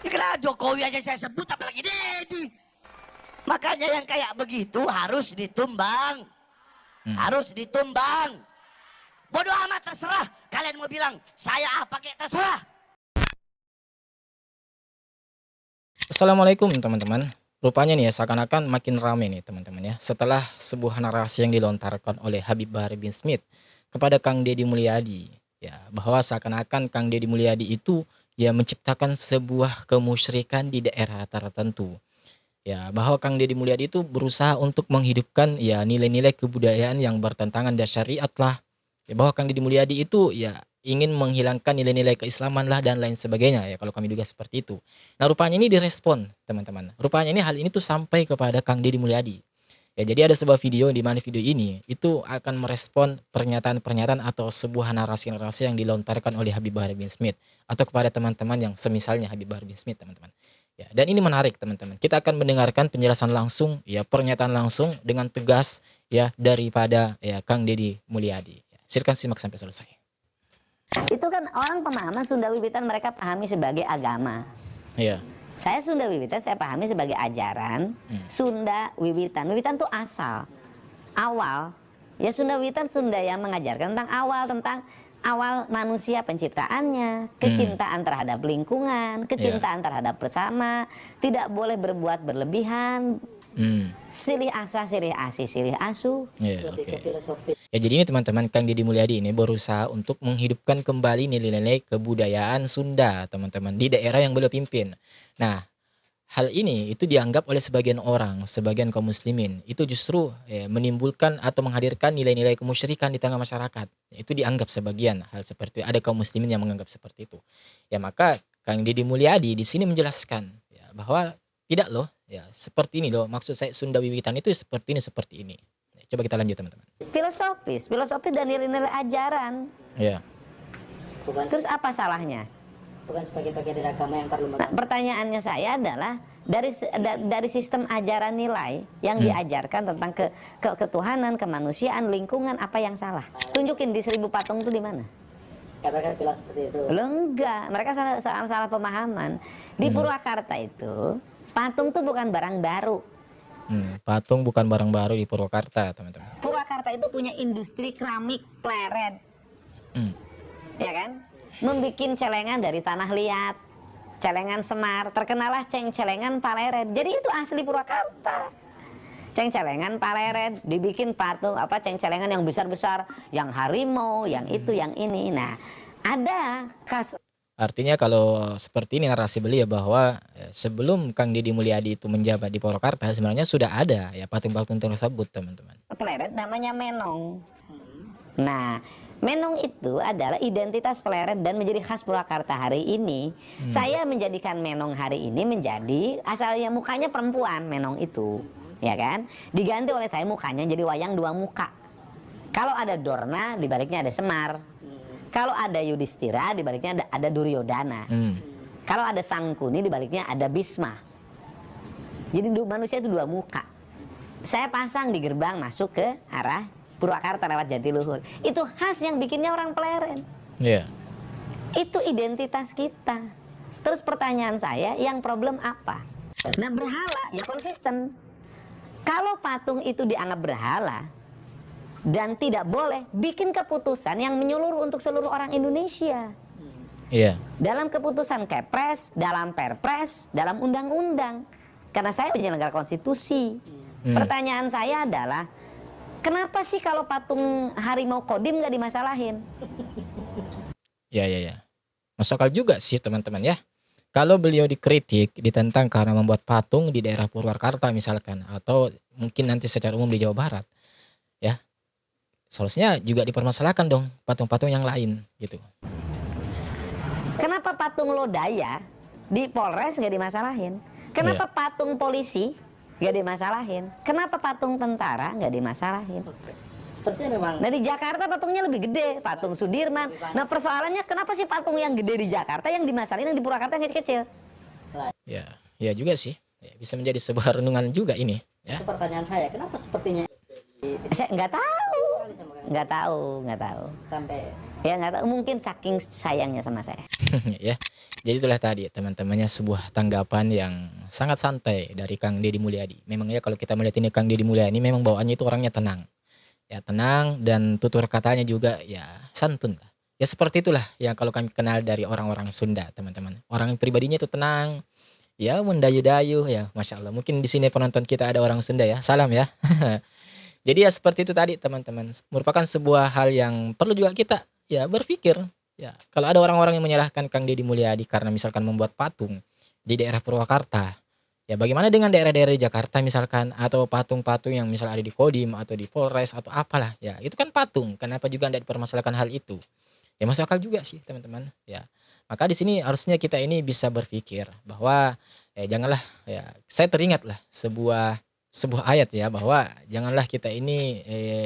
Ya kenapa Jokowi aja saya sebut apalagi Dedi. Makanya yang kayak begitu harus ditumbang. Harus ditumbang. Bodoh amat terserah. Kalian mau bilang saya pakai terserah. Assalamualaikum teman-teman. Rupanya nih ya seakan-akan makin rame nih teman-teman ya. Setelah sebuah narasi yang dilontarkan oleh Habib Bahar bin Smith kepada Kang Deddy Mulyadi. Ya, bahwa seakan-akan Kang Deddy Mulyadi itu ya menciptakan sebuah kemusyrikan di daerah tertentu. Ya, bahwa Kang Deddy Mulyadi itu berusaha untuk menghidupkan ya nilai-nilai kebudayaan yang bertentangan dengan syariat lah. Ya, bahwa Kang Deddy Mulyadi itu ya ingin menghilangkan nilai-nilai keislaman lah dan lain sebagainya ya kalau kami duga seperti itu. Nah, rupanya ini direspon teman-teman. Rupanya ini hal ini tuh sampai kepada Kang Deddy Mulyadi. Ya, jadi ada sebuah video di mana video ini itu akan merespon pernyataan-pernyataan atau sebuah narasi-narasi yang dilontarkan oleh Habib Bahar bin Smith atau kepada teman-teman yang semisalnya Habib Bahar bin Smith teman-teman. Ya, dan ini menarik teman-teman. Kita akan mendengarkan penjelasan langsung ya pernyataan langsung dengan tegas ya daripada ya Kang Deddy Mulyadi. Ya, silakan simak sampai selesai. Itu kan orang pemahaman Sunda Wiwitan mereka pahami sebagai agama. Iya. Saya Sunda Wiwitan saya pahami sebagai ajaran Sunda Wiwitan. Wiwitan itu asal, awal. Ya Sunda Wiwitan Sunda yang mengajarkan tentang awal manusia penciptaannya, kecintaan terhadap lingkungan, kecintaan terhadap bersama, tidak boleh berbuat berlebihan. Silih asa, silih asi, silih asu. Ya, ya, jadi ini teman-teman Kang Deddy Mulyadi ini berusaha untuk menghidupkan kembali nilai-nilai kebudayaan Sunda teman-teman di daerah yang beliau pimpin. Nah, hal ini itu dianggap oleh sebagian orang, sebagian kaum muslimin itu justru ya, menimbulkan atau menghadirkan nilai-nilai kemusyrikan di tengah masyarakat. Itu dianggap sebagian hal seperti ada kaum muslimin yang menganggap seperti itu. Ya maka Kang Deddy Mulyadi di sini menjelaskan ya, bahwa tidak loh, ya seperti ini loh maksud saya Sunda Wiwitan itu seperti ini. Ya, coba kita lanjut teman-teman. Filosofis dan nilai-nilai ajaran. Ya. Terus apa salahnya? Bukan sebagai bagian dari agama yang perlu. Nah, pertanyaannya saya adalah dari sistem ajaran nilai yang diajarkan tentang ketuhanan, kemanusiaan, lingkungan, apa yang salah? Tunjukin di 1000 patung itu di mana? Mereka bilang seperti itu. Lo enggak, mereka salah pemahaman. Di Purwakarta itu patung tuh bukan barang baru. Patung bukan barang baru di Purwakarta teman-teman. Purwakarta itu punya industri keramik pleret, ya kan? Membikin celengan dari tanah liat, celengan semar, terkenalah celengan Paleret. Jadi itu asli Purwakarta. Celengan Paleret dibikin patung celengan yang besar-besar, yang harimau, yang itu, yang ini. Nah, ada Artinya kalau seperti ini narasi beliau bahwa sebelum Kang Deddy Mulyadi itu menjabat di Purwakarta sebenarnya sudah ada ya patung-patung tersebut teman-teman. Pleret namanya Menong. Nah, Menong itu adalah identitas Pleret dan menjadi khas Purwakarta hari ini. Saya menjadikan Menong hari ini menjadi asalnya mukanya perempuan Menong itu, ya kan? Diganti oleh saya mukanya jadi wayang 2 muka. Kalau ada Dorna, di baliknya ada Semar. Kalau ada Yudhistira, di baliknya ada Duryodhana. Kalau ada Sangkuni, di baliknya ada Bisma. Jadi manusia itu 2 muka. Saya pasang di gerbang masuk ke arah Purwakarta lewat Jatiluhur. Itu khas yang bikinnya orang Pleret. Iya. Itu identitas kita. Terus pertanyaan saya, yang problem apa? Nah, berhala ya konsisten. Kalau patung itu dianggap berhala dan tidak boleh, bikin keputusan yang menyeluruh untuk seluruh orang Indonesia. Iya. Dalam keputusan Kepres, dalam Perpres, dalam undang-undang. Karena saya penyelenggara konstitusi. Pertanyaan saya adalah, kenapa sih kalau patung harimau Kodim nggak dimasalahin? Ya. Masuk akal juga sih teman-teman ya. Kalau beliau dikritik, ditentang karena membuat patung di daerah Purwakarta misalkan, atau mungkin nanti secara umum di Jawa Barat, ya, seharusnya juga dipermasalahkan dong patung-patung yang lain gitu. Kenapa patung Lodaya di Polres nggak dimasalahin? Kenapa patung polisi nggak dimasalahin? Kenapa patung tentara nggak dimasalahin? Sepertinya memang. Nah di Jakarta patungnya lebih gede, patung Sudirman. Nah persoalannya kenapa sih patung yang gede di Jakarta yang dimasalahin, yang di Purwakarta yang kecil-kecil? Ya juga sih. Ya, bisa menjadi sebuah renungan juga ini. Ya. Itu pertanyaan saya, kenapa sepertinya? Saya nggak tahu. Nggak tahu. Sampai Ya nggak tahu, mungkin saking sayangnya sama saya. Ya. Jadi itulah tadi teman-temannya sebuah tanggapan yang sangat santai dari Kang Deddy Mulyadi. Memang ya kalau kita melihat ini Kang Deddy Mulyadi memang bawaannya itu orangnya tenang. Ya tenang dan tutur katanya juga ya santun lah. Ya seperti itulah yang kalau kami kenal dari orang-orang Sunda teman-teman. Orang pribadinya itu tenang, ya mendayu-dayu ya Masya Allah. Mungkin di sini penonton kita ada orang Sunda ya, salam ya. Jadi ya seperti itu tadi teman-teman. Merupakan sebuah hal yang perlu juga kita ya berpikir. Ya, kalau ada orang-orang yang menyalahkan Kang Deddy Mulyadi karena misalkan membuat patung di daerah Purwakarta, ya bagaimana dengan daerah-daerah di Jakarta misalkan atau patung-patung yang misalnya ada di Kodim atau di Polres atau apalah, ya itu kan patung. Kenapa juga tidak dipermasalahkan hal itu? Ya masuk akal juga sih teman-teman. Ya, maka di sini harusnya kita ini bisa berpikir bahwa janganlah ya saya teringatlah sebuah ayat ya bahwa janganlah kita ini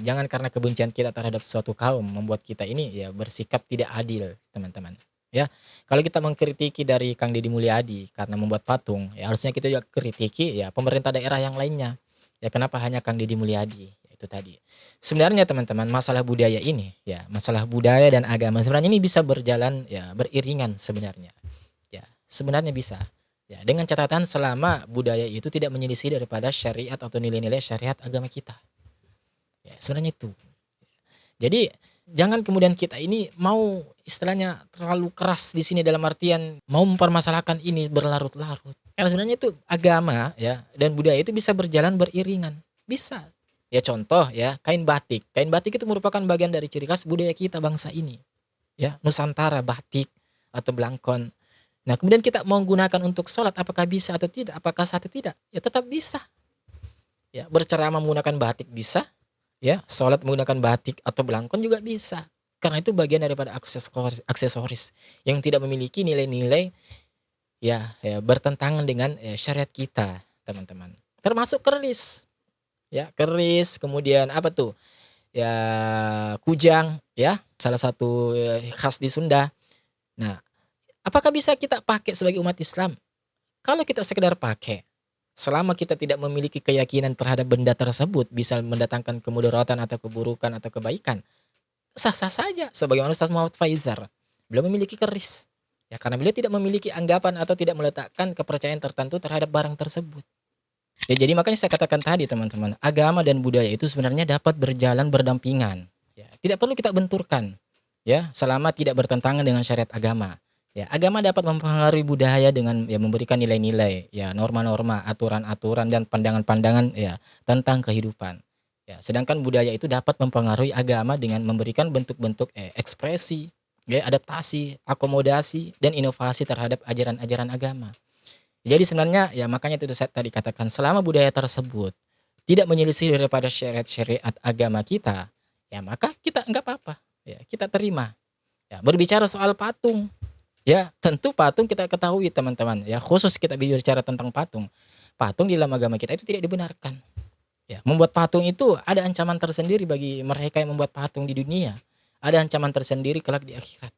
jangan karena kebencian kita terhadap suatu kaum membuat kita ini ya bersikap tidak adil teman-teman ya. Kalau kita mengkritiki dari Kang Deddy Mulyadi karena membuat patung ya harusnya kita juga kritiki ya pemerintah daerah yang lainnya ya, kenapa hanya Kang Deddy Mulyadi ya, itu tadi sebenarnya teman-teman masalah budaya ini ya, masalah budaya dan agama sebenarnya ini bisa berjalan ya beriringan sebenarnya ya, sebenarnya bisa. Ya, dengan catatan selama budaya itu tidak menyelisih daripada syariat atau nilai-nilai syariat agama kita. Ya, sebenarnya itu. Jadi jangan kemudian kita ini mau istilahnya terlalu keras di sini dalam artian mau mempermasalahkan ini berlarut-larut. Karena sebenarnya itu agama ya dan budaya itu bisa berjalan beriringan. Bisa. Ya contoh ya kain batik. Kain batik itu merupakan bagian dari ciri khas budaya kita bangsa ini. Ya, Nusantara batik atau belangkon. Nah kemudian kita mau gunakan untuk sholat apakah bisa atau tidak? Apakah satu tidak? Ya tetap bisa. Ya berceramah menggunakan batik bisa. Ya sholat menggunakan batik atau belangkon juga bisa. Karena itu bagian daripada aksesoris yang tidak memiliki nilai-nilai ya bertentangan dengan syariat kita teman-teman. Termasuk keris. Ya keris kemudian apa tuh? Ya kujang ya salah satu khas di Sunda. Nah apakah bisa kita pakai sebagai umat Islam? Kalau kita sekedar pakai, selama kita tidak memiliki keyakinan terhadap benda tersebut bisa mendatangkan kemudaratan atau keburukan atau kebaikan, sah-sah saja. Sebagaimana Ustaz Muhammad Faizar, beliau memiliki keris. Ya karena beliau tidak memiliki anggapan atau tidak meletakkan kepercayaan tertentu terhadap barang tersebut. Ya jadi makanya saya katakan tadi teman-teman, agama dan budaya itu sebenarnya dapat berjalan berdampingan. Ya, tidak perlu kita benturkan. Ya, selama tidak bertentangan dengan syariat agama. Ya, agama dapat mempengaruhi budaya dengan ya memberikan nilai-nilai, ya norma-norma, aturan-aturan dan pandangan-pandangan ya tentang kehidupan. Ya, sedangkan budaya itu dapat mempengaruhi agama dengan memberikan bentuk-bentuk ekspresi, ya adaptasi, akomodasi dan inovasi terhadap ajaran-ajaran agama. Jadi sebenarnya ya makanya itu saya tadi katakan selama budaya tersebut tidak menyelisih daripada syariat agama kita, ya maka kita enggak apa-apa, ya kita terima. Ya, berbicara soal patung. Ya, tentu patung kita ketahui teman-teman. Ya, khusus kita bicara tentang patung. Patung di dalam agama kita itu tidak dibenarkan. Ya, membuat patung itu ada ancaman tersendiri bagi mereka yang membuat patung di dunia. Ada ancaman tersendiri kelak di akhirat.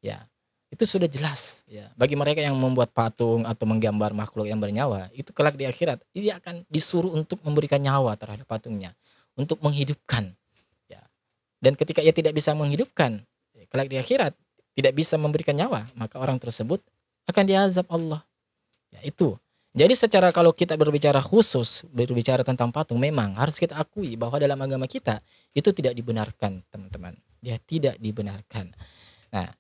Ya, itu sudah jelas. Ya, bagi mereka yang membuat patung atau menggambar makhluk yang bernyawa, itu kelak di akhirat dia akan disuruh untuk memberikan nyawa terhadap patungnya, untuk menghidupkan. Ya, dan ketika ia tidak bisa menghidupkan, kelak di akhirat tidak bisa memberikan nyawa, maka orang tersebut akan diazab Allah. Ya itu. Jadi secara kalau kita berbicara khusus, berbicara tentang patung, memang harus kita akui bahwa dalam agama kita itu tidak dibenarkan, teman-teman. Ya tidak dibenarkan. Nah,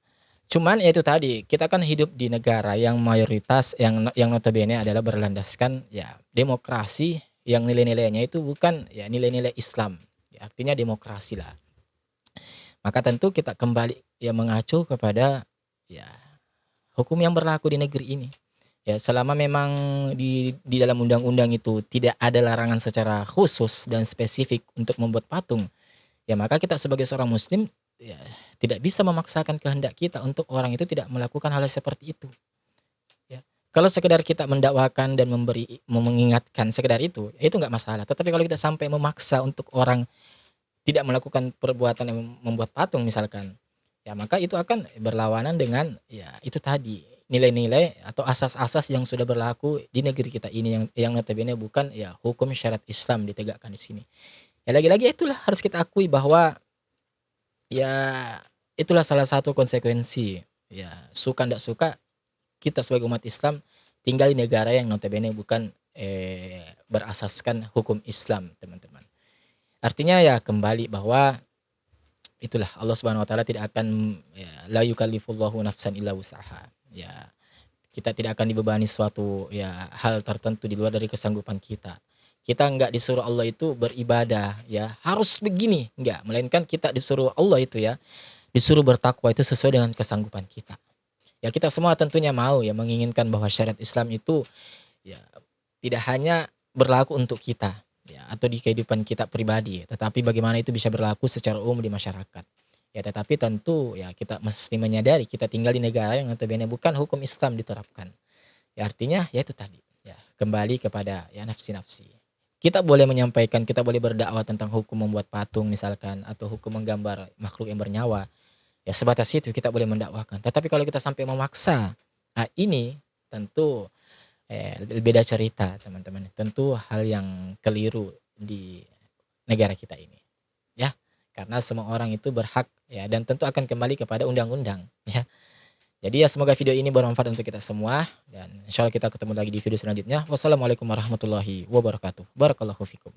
cuman ya itu tadi, kita kan hidup di negara yang mayoritas yang notabene adalah berlandaskan ya demokrasi yang nilai-nilainya itu bukan ya nilai-nilai Islam. Ya, artinya demokrasi lah. Maka tentu kita kembali ya mengacu kepada ya hukum yang berlaku di negeri ini. Ya selama memang di dalam undang-undang itu tidak ada larangan secara khusus dan spesifik untuk membuat patung, ya maka kita sebagai seorang muslim ya tidak bisa memaksakan kehendak kita untuk orang itu tidak melakukan hal seperti itu. Ya. Kalau sekedar kita mendakwakan dan mengingatkan sekedar itu, ya itu nggak masalah. Tetapi kalau kita sampai memaksa untuk orang tidak melakukan perbuatan yang membuat patung misalkan, ya maka itu akan berlawanan dengan ya itu tadi nilai-nilai atau asas-asas yang sudah berlaku di negeri kita ini yang notabene bukan ya hukum syariat Islam ditegakkan di sini. Ya lagi-lagi itulah harus kita akui bahwa ya itulah salah satu konsekuensi ya suka ndak suka kita sebagai umat Islam tinggal di negara yang notabene bukan berasaskan hukum Islam, teman-teman. Artinya ya kembali bahwa itulah Allah Subhanahu wa taala tidak akan la yukallifullahu nafsan illa wus'aha. Ya, kita tidak akan dibebani suatu hal tertentu di luar dari kesanggupan kita. Kita enggak disuruh Allah itu beribadah ya harus begini, enggak, melainkan kita disuruh Allah itu disuruh bertakwa itu sesuai dengan kesanggupan kita. Ya kita semua tentunya mau menginginkan bahwa syariat Islam itu tidak hanya berlaku untuk kita atau di kehidupan kita pribadi, tetapi bagaimana itu bisa berlaku secara umum di masyarakat. Ya tetapi tentu kita mesti menyadari kita tinggal di negara yang notabene bukan hukum Islam diterapkan. Ya artinya itu tadi kembali kepada nafsi-nafsi. Kita boleh menyampaikan, kita boleh berdakwah tentang hukum membuat patung misalkan atau hukum menggambar makhluk yang bernyawa. Ya sebatas itu kita boleh mendakwakan. Tetapi kalau kita sampai memaksa, ini tentu beda cerita, teman-teman. Tentu hal yang keliru di negara kita ini. Ya, karena semua orang itu berhak dan tentu akan kembali kepada undang-undang ya. Jadi semoga video ini bermanfaat untuk kita semua dan insya Allah kita ketemu lagi di video selanjutnya. Wassalamualaikum warahmatullahi wabarakatuh. Barakallahu fikum.